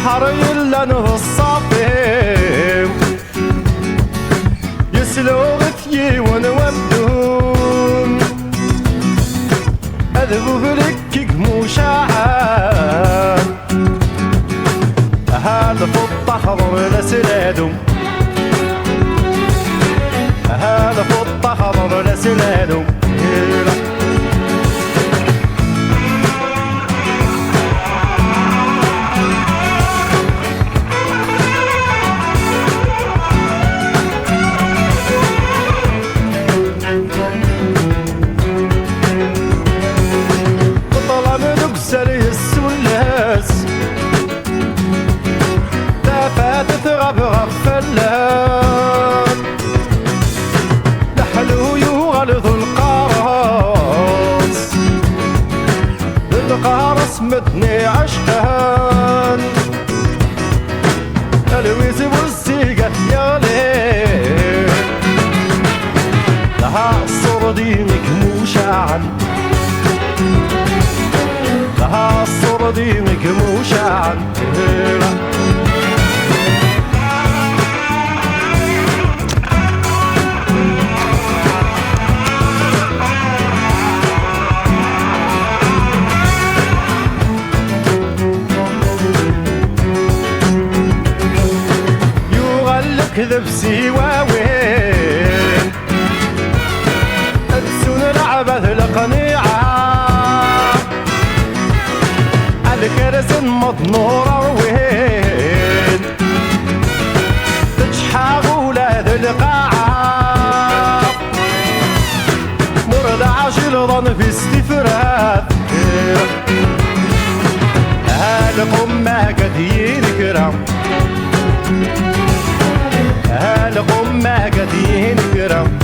بحر يلان الصافي يسلو غثي ونودون أذبو بلكك مشاعر هذا فضة خضر لسلادهم هذا فضة خضر لسلادهم غب غفلات نحلو يغلظ القارص القارص مدني عشقان الويز والسيقة يغلي لها الصردينك موشعا لها الصردينك موشعا كذب سواوين أنسون العبث القنيعة الكرز مضنورة وين تجحى ولاد القاعة مرد عاشر ظن في استفراث هالقم ما قد كرام هالقم ما قد ينكرم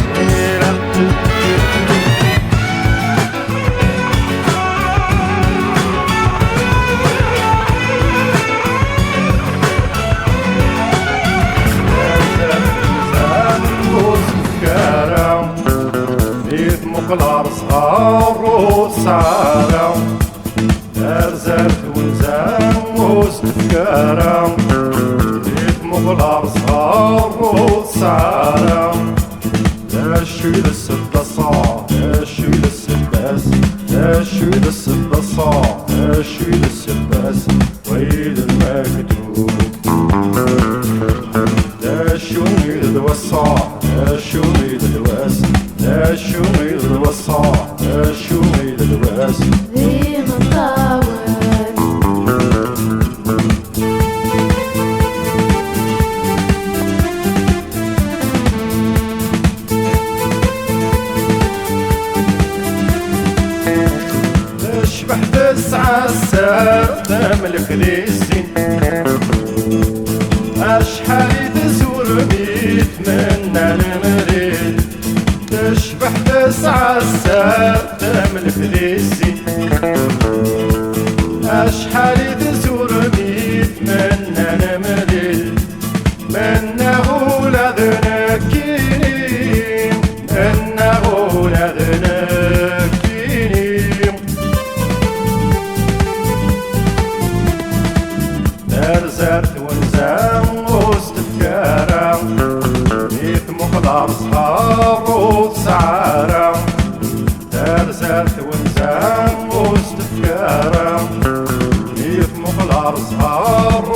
مقلار صغار وصارم أرزلت ونزام وستفكارم مقلار صغار وصارم داشو للسبة صار داشو للسباس داشو للسبة صار داشو للسباس ويل المكتوب داشو ميل الوصار داشو ميل الواس داشو ميل الوصار داشو ميل الواس ذي مطاول تسعى السادة ملك ليسين أشحال تزور بيت منا المريد تشبح تسعى السادة ملك ليسين أشحال تزور بيت منا المريد منه لذنكين منه لذنكين أرزلت ونزام واستفكارم بيت مقلار صغار وسعارم أرزلت ونزام واستفكارم بيت مقلار صغار